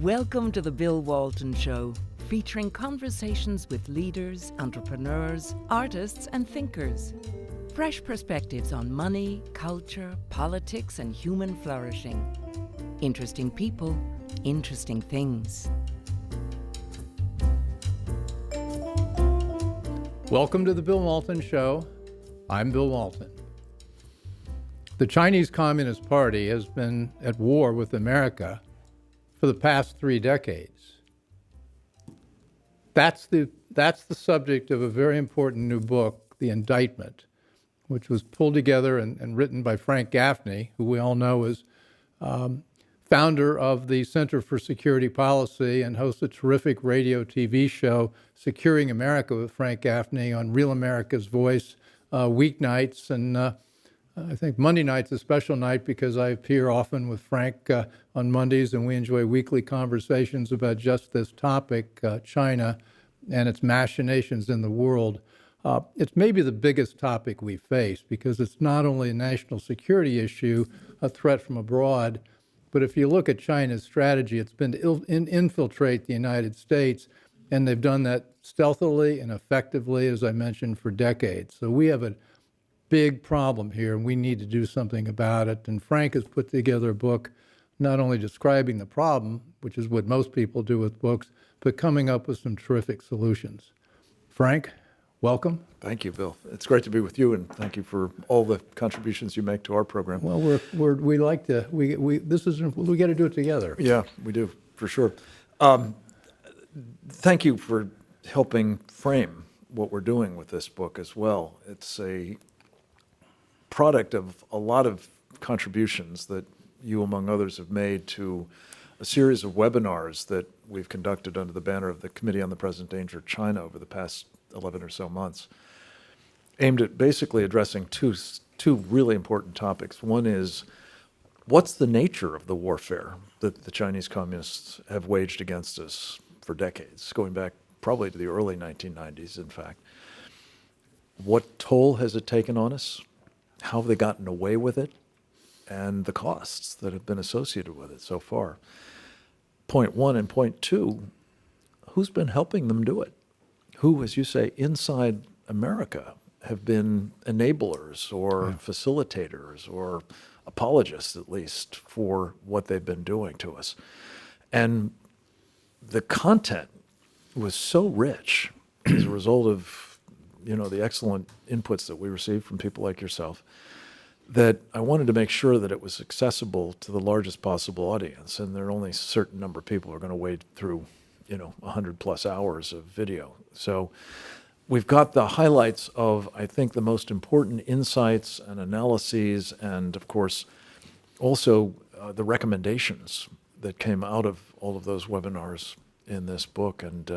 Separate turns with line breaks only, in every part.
Welcome to the Bill Walton Show, featuring conversations with leaders, entrepreneurs, artists, and thinkers. Fresh perspectives on money, culture, politics, and human flourishing. Interesting people, interesting things.
Welcome to the Bill Walton Show. I'm Bill Walton. The Chinese Communist Party has been at war with America for the past 3 decades. That's the subject of a very important new book, The Indictment, which was pulled together and written by Frank Gaffney, who we all know is founder of the Center for Security Policy and hosts a terrific radio TV show, Securing America with Frank Gaffney on Real America's Voice, weeknights, and I think Monday night's a special night because I appear often with Frank on Mondays, and we enjoy weekly conversations about just this topic, China and its machinations in the world. It's maybe the biggest topic we face because it's not only a national security issue, a threat from abroad, but if you look at China's strategy, it's been to infiltrate the United States, and they've done that stealthily and effectively, as I mentioned, for decades. So we have a big problem here, and we need to do something about it. And Frank has put together a book not only describing the problem, which is what most people do with books, but coming up with some terrific solutions. Frank, welcome.
Thank you, Bill. It's great to be with you, and thank you for all the contributions you make to our program.
Well, we got to do it together.
Yeah, we do, for sure. Thank you for helping frame what we're doing with this book as well. It's a product of a lot of contributions that you, among others, have made to a series of webinars that we've conducted under the banner of the Committee on the Present Danger of China over the past 11 or so months, aimed at basically addressing two really important topics. One is, what's the nature of the warfare that the Chinese communists have waged against us for decades, going back probably to the early 1990s, in fact? What toll has it taken on us? How have they gotten away with it? And the costs that have been associated with it so far. Point one and point two, who's been helping them do it? Who, as you say, inside America have been enablers or facilitators or apologists, at least, for what they've been doing to us. And the content was so rich as a result of the excellent inputs that we received from people like yourself, that I wanted to make sure that it was accessible to the largest possible audience. And there are only a certain number of people who are going to wade through, 100 plus hours of video. So we've got the highlights of, I think, the most important insights and analyses, and of course, also the recommendations that came out of all of those webinars in this book. And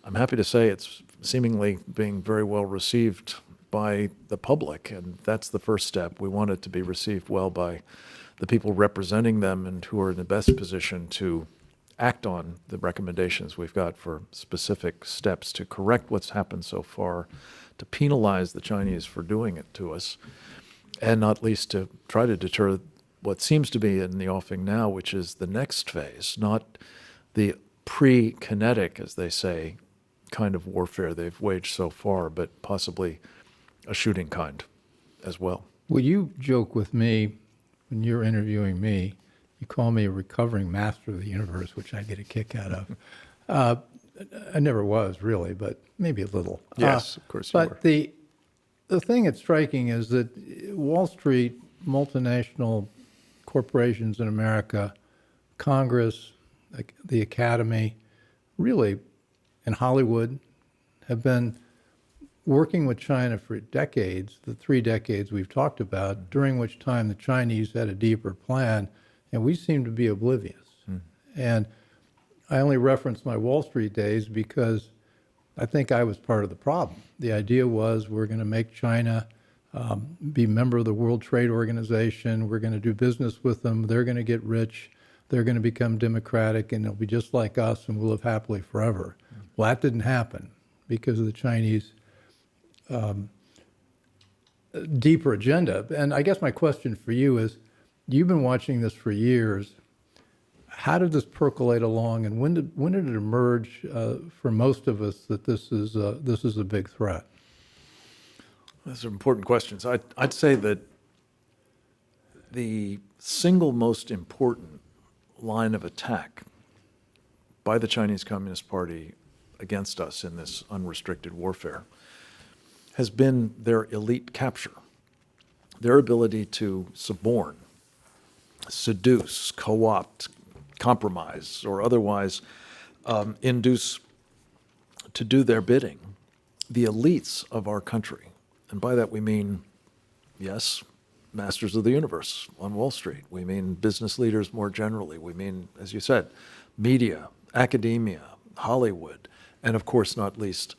I'm happy to say it's seemingly being very well received by the public, and that's the first step. We want it to be received well by the people representing them and who are in the best position to act on the recommendations we've got for specific steps to correct what's happened so far, to penalize the Chinese for doing it to us, and not least to try to deter what seems to be in the offing now, which is the next phase, not the pre-kinetic, as they say, kind of warfare they've waged so far, but possibly a shooting kind as well.
Well, you joke with me when you're interviewing me. You call me a recovering master of the universe, which I get a kick out of. I never was, really, but maybe a little.
Yes, of course you were.
But the thing that's striking is that Wall Street, multinational corporations in America, Congress, the Academy, really, in Hollywood, have been working with China for decades, the 3 decades we've talked about, during which time the Chinese had a deeper plan, and we seem to be oblivious. And I only reference my Wall Street days because I think I was part of the problem. The idea was we're going to make China be a member of the World Trade Organization, we're going to do business with them, they're going to get rich, they're going to become democratic, and they'll be just like us, and we'll live happily forever. Well, that didn't happen because of the Chinese deeper agenda. And I guess my question for you is, you've been watching this for years. how did this percolate along, and when did it emerge for most of us that this is a big threat?
Those are important questions. I'd say that the single most important line of attack by the Chinese Communist Party against us in this unrestricted warfare has been their elite capture, their ability to suborn, seduce, co-opt, compromise, or otherwise induce to do their bidding the elites of our country. And by that we mean, yes, masters of the universe on Wall Street. We mean business leaders more generally. We mean, as you said, media, academia, Hollywood, and of course, not least,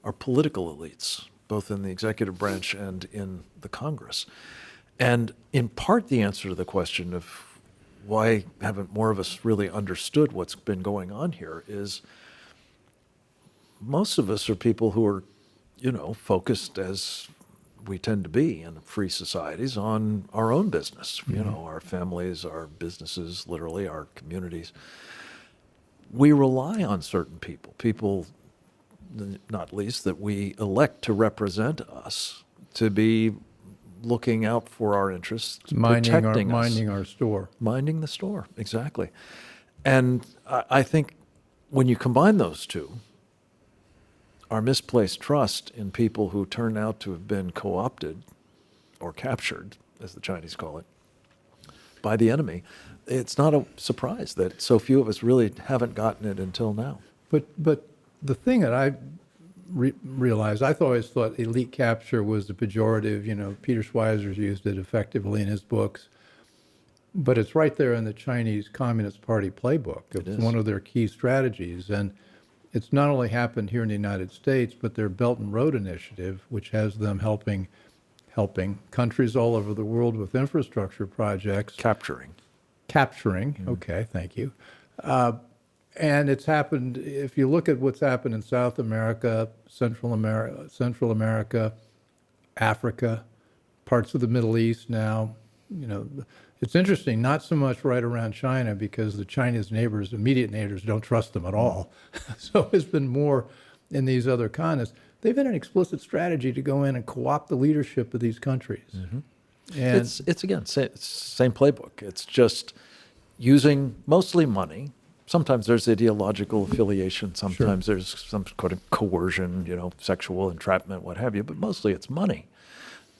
our political elites, both in the executive branch and in the Congress. And in part, the answer to the question of why haven't more of us really understood what's been going on here is most of us are people who are, focused, as we tend to be in free societies, on our own business, our families, our businesses, literally our communities. We rely on certain people, not least, that we elect to represent us, to be looking out for our interests, protecting us.
Minding our store.
Minding the store, exactly. And I think when you combine those two, our misplaced trust in people who turn out to have been co-opted or captured, as the Chinese call it, by the enemy, it's not a surprise that so few of us really haven't gotten it until now.
But the thing that I realized, I always thought elite capture was a pejorative. Peter Schweizer's used it effectively in his books. But it's right there in the Chinese Communist Party playbook. It's one of their key strategies. And it's not only happened here in the United States, but their Belt and Road Initiative, which has them helping countries all over the world with infrastructure projects.
Capturing.
Okay, thank you. And it's happened, if you look at what's happened in South America, Central America, Africa, parts of the Middle East now, it's interesting, not so much right around China because the China's immediate neighbors don't trust them at all. So it's been more in these other continents. They've had an explicit strategy to go in and co-opt the leadership of these countries. Mm-hmm. And
it's again, same playbook. It's just using mostly money. Sometimes there's ideological affiliation. Sometimes there's some kind of coercion, sexual entrapment, what have you. But mostly it's money.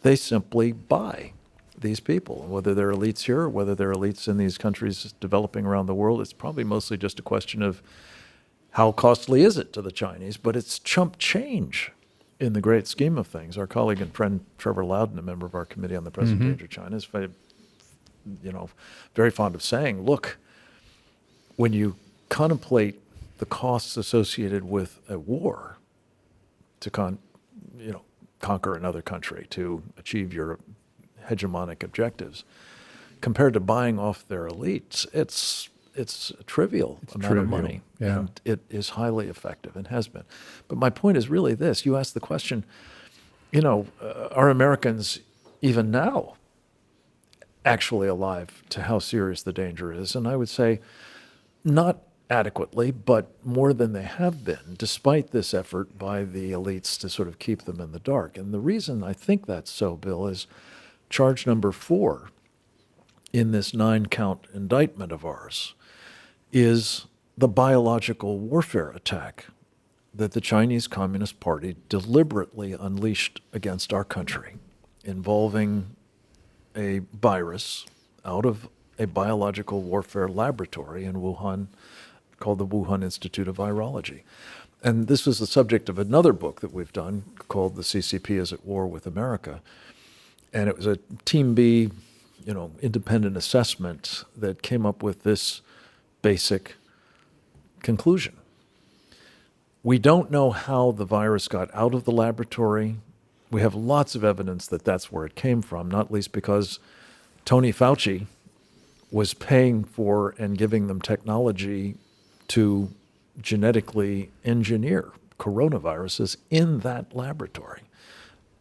They simply buy these people, whether they're elites here or whether they're elites in these countries developing around the world. It's probably mostly just a question of how costly is it to the Chinese, but it's chump change in the great scheme of things. Our colleague and friend Trevor Loudon, a member of our Committee on the Present Danger of China, is very fond of saying, look, when you contemplate the costs associated with a war to conquer another country, to achieve your hegemonic objectives, compared to buying off their elites, it's a trivial amount of money.
Yeah.
And it is highly effective and has been. But my point is really this. You asked the question, are Americans even now actually alive to how serious the danger is? And I would say not adequately, but more than they have been, despite this effort by the elites to sort of keep them in the dark. And the reason I think that's so, Bill, is charge number 4 in this 9-count indictment of ours is the biological warfare attack that the Chinese Communist Party deliberately unleashed against our country, involving a virus out of a biological warfare laboratory in Wuhan called the Wuhan Institute of Virology. And this was the subject of another book that we've done called The CCP is at War with America. And it was a Team B, independent assessment that came up with this basic conclusion. We don't know how the virus got out of the laboratory. We have lots of evidence that that's where it came from, not least because Tony Fauci was paying for and giving them technology to genetically engineer coronaviruses in that laboratory.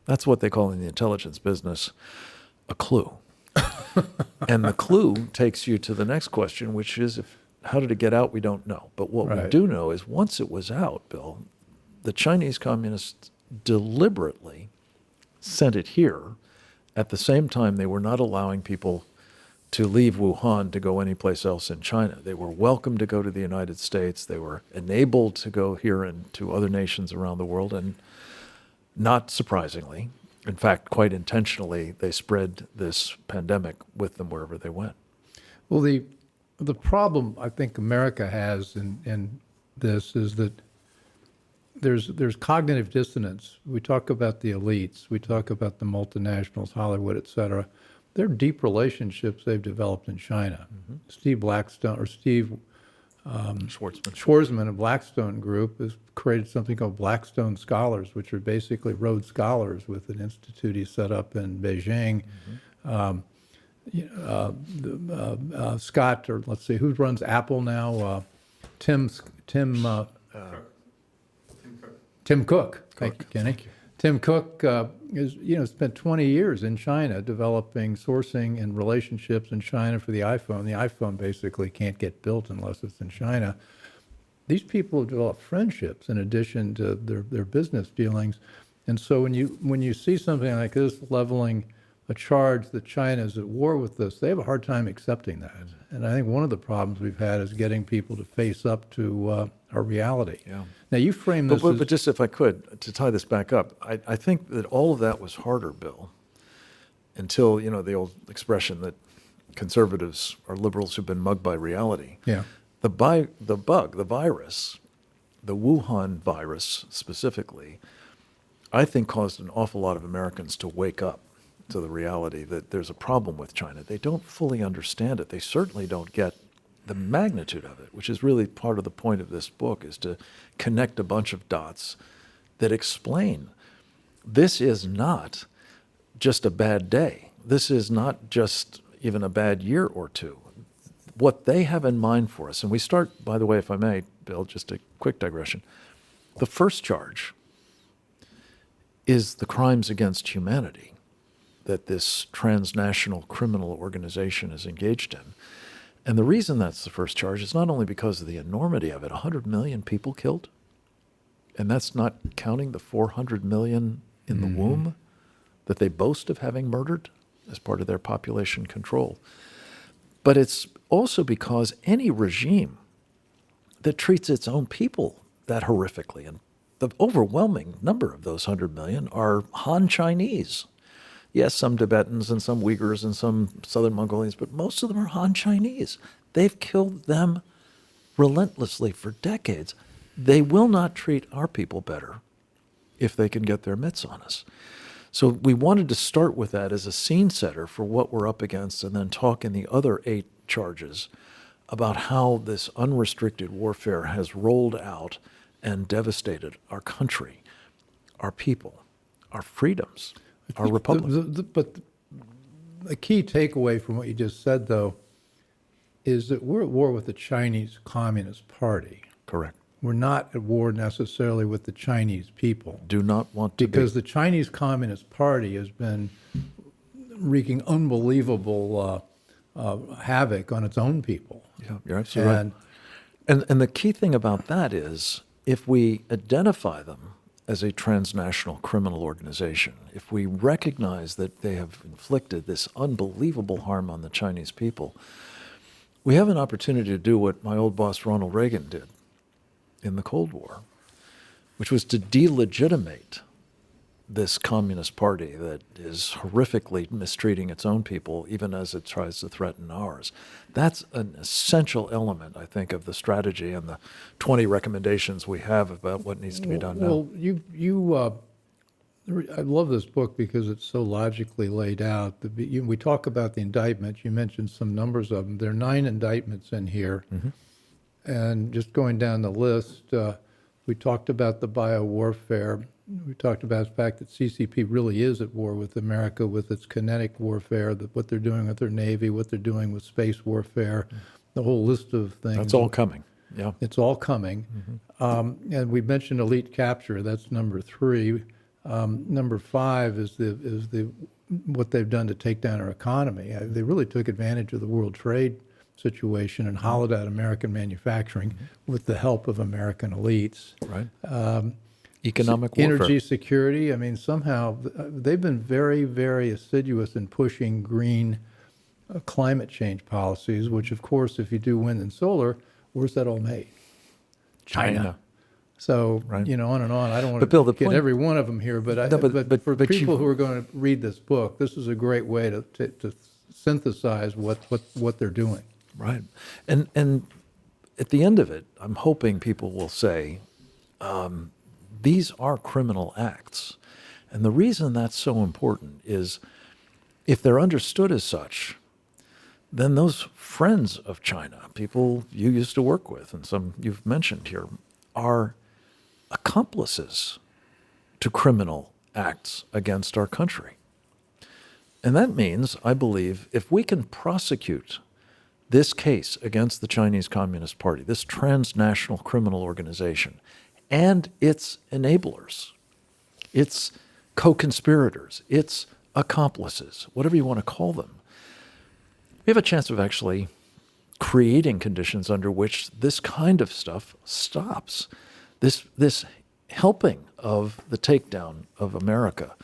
That's what they call in the intelligence business a clue. And the clue takes you to the next question, which is How did it get out? We don't know. But what we
Right.
do know is once it was out, Bill, the Chinese communists deliberately sent it here at the same time they were not allowing people to leave Wuhan to go anyplace else in China. They were welcome to go to the United States. They were enabled to go here and to other nations around the world. And not surprisingly, in fact, quite intentionally, they spread this pandemic with them wherever they went.
Well, the problem I think America has in this is that there's cognitive dissonance. We talk about the elites, we talk about the multinationals, Hollywood, et cetera. They're deep relationships they've developed in China. Steve Schwarzman of Blackstone Group has created something called Blackstone Scholars, which are basically Rhodes Scholars with an institute he set up in Beijing. Scott, or let's see, who runs Apple now? Tim Cook. Thank you, Kenny. Tim Cook spent 20 years in China developing sourcing and relationships in China for the iPhone. The iPhone basically can't get built unless it's in China. These people have developed friendships in addition to their business dealings. And so when you see something like this leveling a charge that China is at war with us, they have a hard time accepting that. And I think one of the problems we've had is getting people to face up to our reality.
Yeah.
Now, you frame this
But just if I could, to tie this back up, I think that all of that was harder, Bill, until, the old expression that conservatives are liberals who've been mugged by reality.
Yeah.
The virus, the Wuhan virus specifically, I think caused an awful lot of Americans to wake up to the reality that there's a problem with China. They don't fully understand it. They certainly don't get the magnitude of it, which is really part of the point of this book, is to connect a bunch of dots that explain this is not just a bad day. This is not just even a bad year or two. What they have in mind for us, and we start, by the way, if I may, Bill, just a quick digression. The first charge is the crimes against humanity that this transnational criminal organization is engaged in. And the reason that's the first charge is not only because of the enormity of it, 100 million people killed, and that's not counting the 400 million in the womb that they boast of having murdered as part of their population control. But it's also because any regime that treats its own people that horrifically, and the overwhelming number of those 100 million are Han Chinese. Yes, some Tibetans and some Uyghurs and some Southern Mongolians, but most of them are Han Chinese. They've killed them relentlessly for decades. They will not treat our people better if they can get their mitts on us. So we wanted to start with that as a scene setter for what we're up against, and then talk in the other 8 charges about how this unrestricted warfare has rolled out and devastated our country, our people, our freedoms, our republic.
But the key takeaway from what you just said, though, is that we're at war with the Chinese Communist Party.
Correct.
We're not at war necessarily with the Chinese people.
Do not want to
because the Chinese Communist Party has been wreaking unbelievable havoc on its own people.
Yeah, you're absolutely right. And the key thing about that is, if we identify them as a transnational criminal organization, if we recognize that they have inflicted this unbelievable harm on the Chinese people, we have an opportunity to do what my old boss Ronald Reagan did in the Cold War, which was to delegitimate this Communist Party that is horrifically mistreating its own people, even as it tries to threaten ours. That's an essential element, I think, of the strategy and the 20 recommendations we have about what needs to be done now.
Well, I love this book because it's so logically laid out. We talk about the indictment. You mentioned some numbers of them. There are 9 indictments in here. And just going down the list, we talked about the biowarfare. We talked about the fact that CCP really is at war with America with its kinetic warfare, what they're doing with their Navy, what they're doing with space warfare, the whole list of things.
That's all coming. Yeah.
It's all coming. And we mentioned elite capture. That's number 3. Number 5 is what they've done to take down our economy. They really took advantage of the World Trade situation and hollowed out American manufacturing with the help of American elites.
Right. Economic warfare.
Energy security. I mean, somehow they've been very, very assiduous in pushing green climate change policies, which, of course, if you do wind and solar, where's that all made? China. So,
Right.
on and on. I don't want
But Bill,
to
the
get
point-
every one of them here, but for people who are going to read this book, this is a great way to synthesize what they're doing.
Right. And at the end of it, I'm hoping people will say, these are criminal acts. And the reason that's so important is if they're understood as such, then those friends of China, people you used to work with and some you've mentioned here, are accomplices to criminal acts against our country. And that means, I believe, if we can prosecute this case against the Chinese Communist Party, this transnational criminal organization, and its enablers, its co-conspirators, its accomplices, whatever you want to call them, we have a chance of actually creating conditions under which this kind of stuff stops. This helping of the takedown of America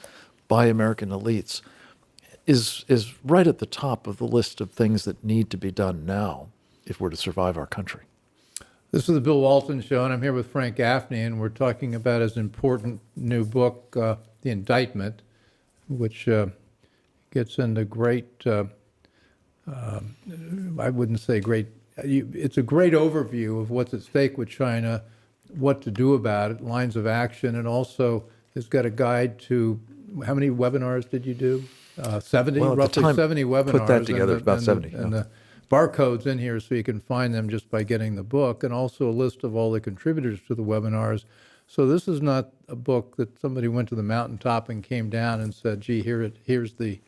by American elites is right at the top of the list of things that need to be done now if we're to survive our country.
This is the Bill Walton Show, and I'm here with Frank Gaffney, and we're talking about his important new book, The Indictment, which gets into great, I wouldn't say great, it's a great overview of what's at stake with China, what to do about it, lines of action, and also it's got a guide to, how many webinars did you do? 70,
Well, at the
roughly
time,
70 webinars.
put that together, it's about 70,
And
yeah.
the barcodes in here so you can find them just by getting the book, and also a list of all the contributors to the webinars. So this is not a book that somebody went to the mountaintop and came down and said, gee, here's the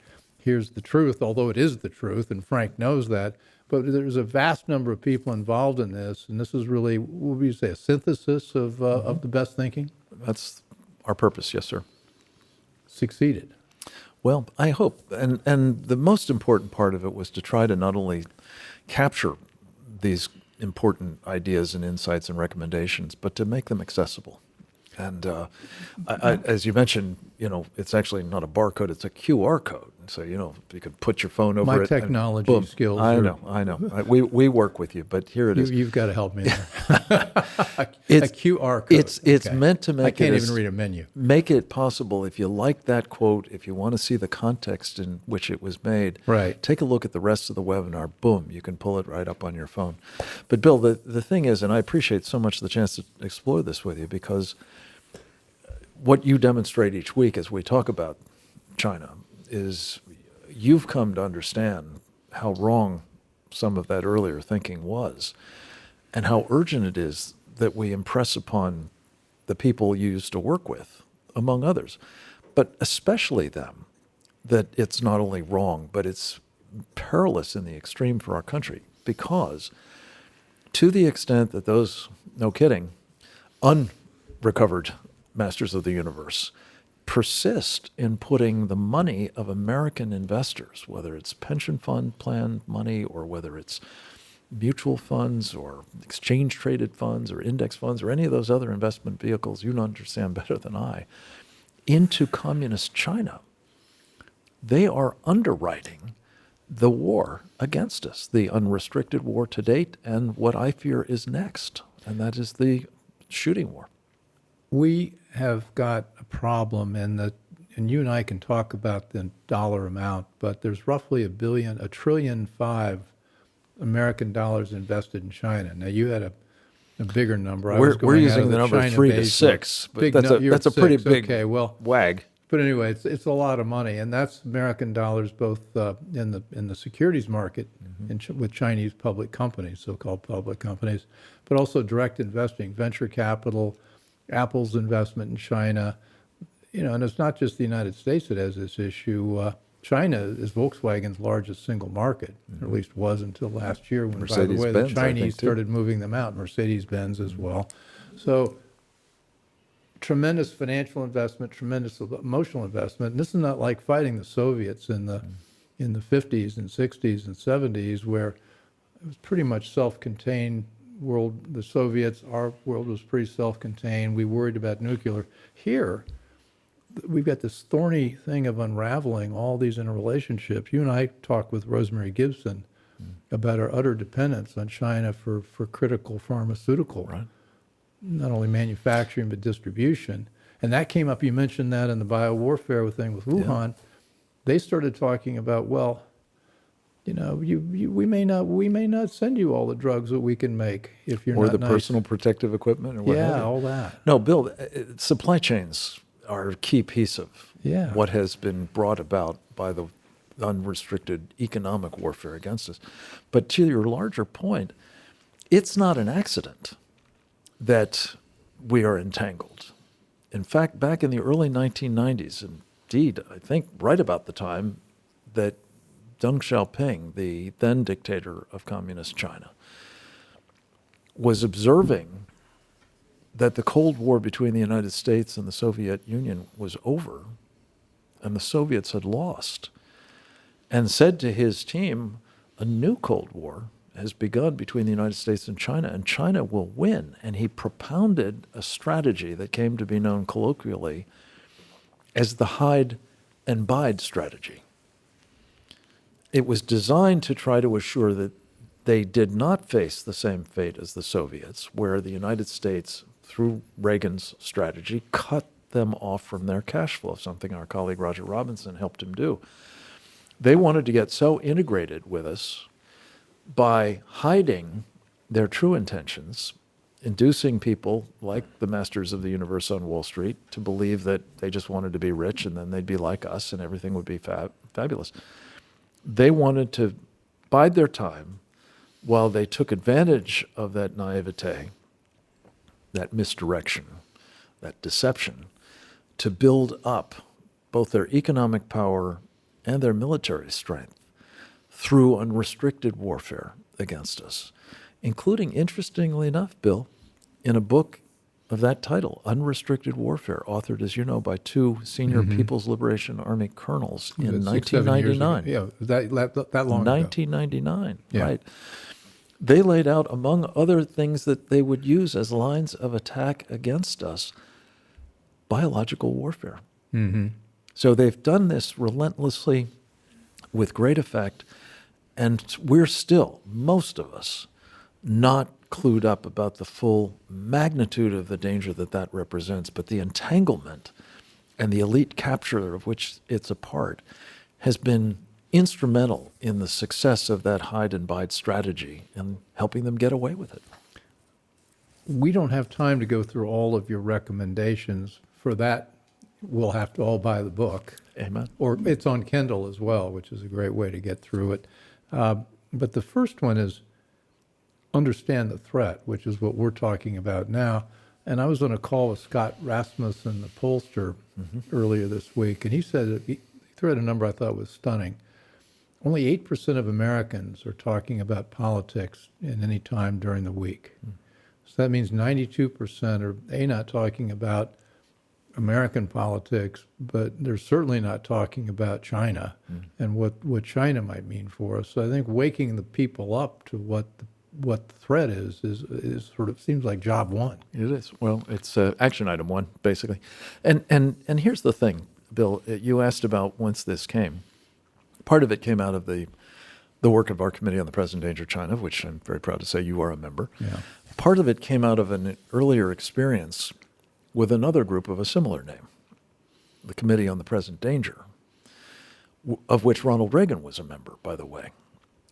truth, although it is the truth, and Frank knows that. But there's a vast number of people involved in this, and this is really, what would you say, a synthesis of the best thinking?
That's our purpose, yes, sir.
Succeeded.
Well, I hope. And the most important part of it was to try to not only capture these important ideas and insights and recommendations, but to make them accessible. And as you mentioned, it's actually not a barcode, it's a QR code. So, you could put your phone over
My
it.
technology
boom.
skills
I
are-
know. We work with you, but here it is.
You've got to help me there. a
It's-
QR code.
It's
Okay.
meant to make
I can't
it
even read a menu.
Make it possible, if you like that quote, if you want to see the context in which it was made,
Right.
take a look at the rest of the webinar. Boom, you can pull it right up on your phone. But Bill, the thing is, and I appreciate so much the chance to explore this with you, because what you demonstrate each week as we talk about China is you've come to understand how wrong some of that earlier thinking was, and how urgent it is that we impress upon the people you used to work with, among others, but especially them, that it's not only wrong, but it's perilous in the extreme for our country, because to the extent that those, no kidding, unrecovered masters of the universe persist in putting the money of American investors, whether it's pension fund plan money or whether it's mutual funds or exchange traded funds or index funds or any of those other investment vehicles you understand better than I, into communist China, they are underwriting the war against us, the unrestricted war to date, and what I fear is next, and that is the shooting war.
We have got a problem and you and I can talk about the dollar amount, but there's roughly $1.5 trillion American dollars invested in China. Now you had a bigger number. I was
We're
going out
using
of
the number 3 to
China-based
6, but
big
that's
you're
a
at
pretty
6.
big
Okay, well,
wag.
but anyway, it's a lot of money, and that's American dollars both in the securities market with Chinese public companies, so-called public companies, but also direct investing, venture capital, Apple's investment in China, and it's not just the United States that has this issue. China is Volkswagen's largest single market, or at least was until last year when, by the way, the
Mercedes-Benz, I think,
Chinese
too.
started moving them out, Mercedes-Benz as well. So tremendous financial investment, tremendous emotional investment. And this is not like fighting the Soviets in the 50s and 60s and 70s, where it was pretty much self-contained world. The Soviets, our world was pretty self-contained. We worried about nuclear. Here, we've got this thorny thing of unraveling all these interrelationships. You and I talked with Rosemary Gibson about our utter dependence on China for critical pharmaceutical,
Right.
not only manufacturing but distribution. And that came up, you mentioned that in the biowarfare thing with Wuhan. They started talking about, well, you know, we may not send you all the drugs that we can make if you're
Or
not
the
nice.
personal protective equipment or what have
Yeah,
you.
all that.
No, Bill, supply chains are a key piece of
Yeah.
what has been brought about by the unrestricted economic warfare against us. But to your larger point, it's not an accident that we are entangled. In fact, back in the early 1990s, indeed, I think right about the time that Deng Xiaoping, the then dictator of communist China, was observing that the Cold War between the United States and the Soviet Union was over and the Soviets had lost, and said to his team, a new Cold War has begun between the United States and China will win. And he propounded a strategy that came to be known colloquially as the Hide and Bide strategy. It was designed to try to assure that they did not face the same fate as the Soviets, where the United States, through Reagan's strategy, cut them off from their cash flow, something our colleague Roger Robinson helped him do. They wanted to get so integrated with us by hiding their true intentions, inducing people like the masters of the universe on Wall Street to believe that they just wanted to be rich and then they'd be like us and everything would be fabulous. They wanted to bide their time while they took advantage of that naivete, that misdirection, that deception, to build up both their economic power and their military strength through unrestricted warfare against us, including, interestingly enough, Bill, in a book of that title, Unrestricted Warfare, authored, as you know, by two senior People's Liberation Army colonels in 1999.
Yeah, that long ago.
1999,
Yeah.
right. They laid out, among other things that they would use as lines of attack against us, biological warfare.
Mm-hmm.
So they've done this relentlessly with great effect, and we're still, most of us, not clued up about the full magnitude of the danger that that represents, but the entanglement and the elite capture of which it's a part has been instrumental in the success of that hide and bide strategy and helping them get away with it.
We don't have time to go through all of your recommendations. For that, we'll have to all buy the book.
Amen.
Or it's on Kindle as well, which is a great way to get through it. But the first one is understand the threat, which is what we're talking about now. And I was on a call with Scott Rasmussen, the pollster, earlier this week, and he said that he threw out a number I thought was stunning. Only 8% of Americans are talking about politics in any time during the week. So that means 92% are not talking about American politics, but they're certainly not talking about China and what China might mean for us. So I think waking the people up to what the threat is sort of seems like job one.
It is. Well, it's action item one, basically. And here's the thing, Bill. You asked about whence this came. Part of it came out of the work of our Committee on the Present Danger of China, which I'm very proud to say you are a member.
Yeah.
Part of it came out of an earlier experience with another group of a similar name, the Committee on the Present Danger, of which Ronald Reagan was a member, by the way.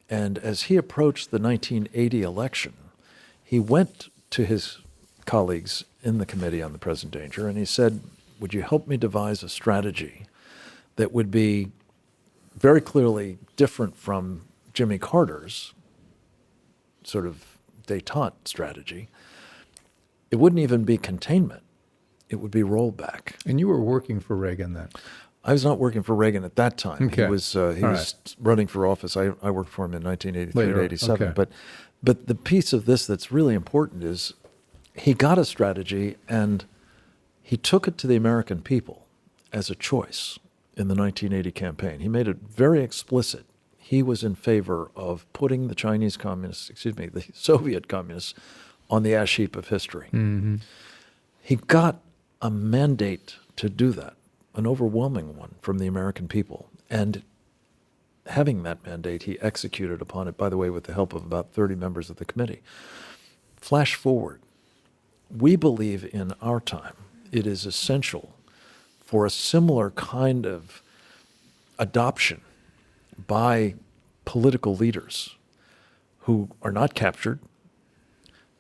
And as he approached the 1980 election, he went to his colleagues in the Committee on the Present Danger and he said, would you help me devise a strategy that would be very clearly different from Jimmy Carter's sort of détente strategy? It wouldn't even be containment. It would be rollback.
And you were working for Reagan then?
I was not working for Reagan at that time.
Okay.
He was running for office. I worked for him in 1983
Later,
to 87.
okay.
But the piece of this that's really important is he got a strategy and he took it to the American people as a choice in the 1980 campaign. He made it very explicit. he was in favor of putting the Soviet communists on the ash heap of history.
Mm-hmm.
He got a mandate to do that, an overwhelming one from the American people. And having that mandate, he executed upon it, by the way, with the help of about 30 members of the committee. Flash forward. We believe in our time it is essential for a similar kind of adoption by political leaders who are not captured,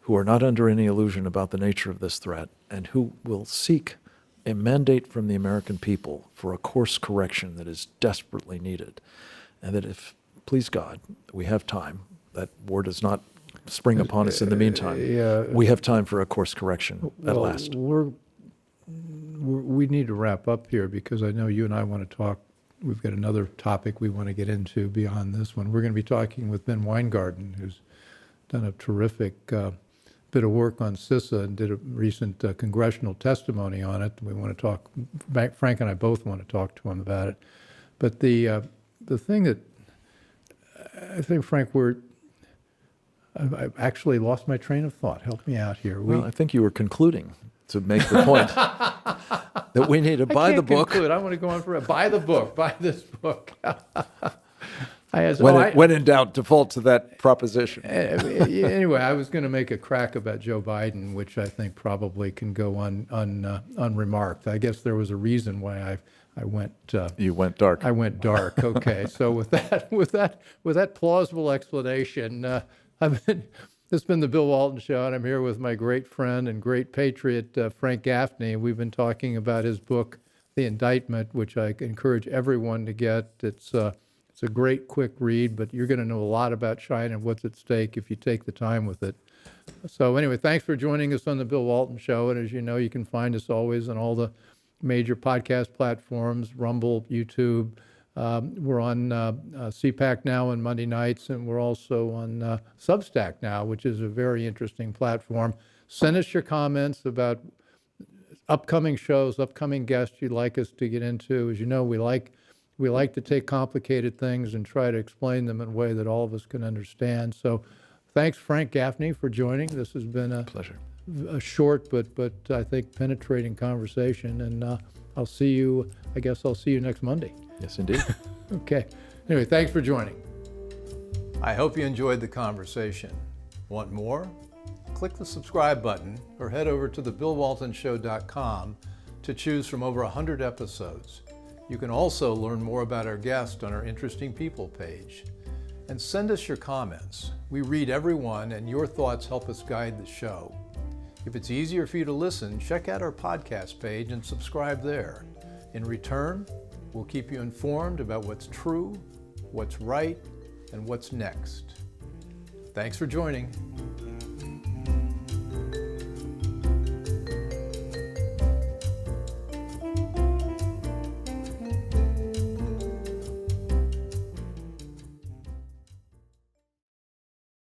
who are not under any illusion about the nature of this threat, and who will seek a mandate from the American people for a course correction that is desperately needed. And that if, please God, we have time, that war does not spring upon us in the meantime, we have time for a course correction at last.
We need to wrap up here because I know you and I want to talk. We've got another topic we want to get into beyond this one. We're going to be talking with Ben Weingarten, who's done a terrific bit of work on CISA and did a recent congressional testimony on it. We want to talk, Frank and I both want to talk to him about it. But the thing that I think, Frank, I've actually lost my train of thought. Help me out here.
Well, I think you were concluding to make the point that we need to buy the book.
I want to go on forever. Buy the book. Buy this book.
When in doubt, default to that proposition.
Anyway, I was going to make a crack about Joe Biden, which I think probably can go unremarked. I guess there was a reason why I went.
You went dark.
I went dark. Okay, so with that plausible explanation, this has been the Bill Walton Show, and I'm here with my great friend and great patriot, Frank Gaffney. We've been talking about his book, The Indictment, which I encourage everyone to get. It's a great, quick read, but you're going to know a lot about China and what's at stake if you take the time with it. So anyway, thanks for joining us on the Bill Walton Show. And as you know, you can find us always on all the major podcast platforms, Rumble, YouTube. We're on CPAC now on Monday nights, and we're also on Substack now, which is a very interesting platform. Send us your comments about upcoming shows, upcoming guests you'd like us to get into. As you know, we like to take complicated things and try to explain them in a way that all of us can understand. So thanks, Frank Gaffney, for joining. This has been a
pleasure.
A short but I think penetrating conversation, and I'll see you next Monday.
Yes, indeed.
Okay. Anyway, thanks for joining.
I hope you enjoyed the conversation. Want more? Click the subscribe button or head over to thebillwaltonshow.com to choose from over 100 episodes. You can also learn more about our guest on our Interesting People page. And send us your comments. We read every one, and your thoughts help us guide the show. If it's easier for you to listen, check out our podcast page and subscribe there. In return, we'll keep you informed about what's true, what's right, and what's next. Thanks for joining.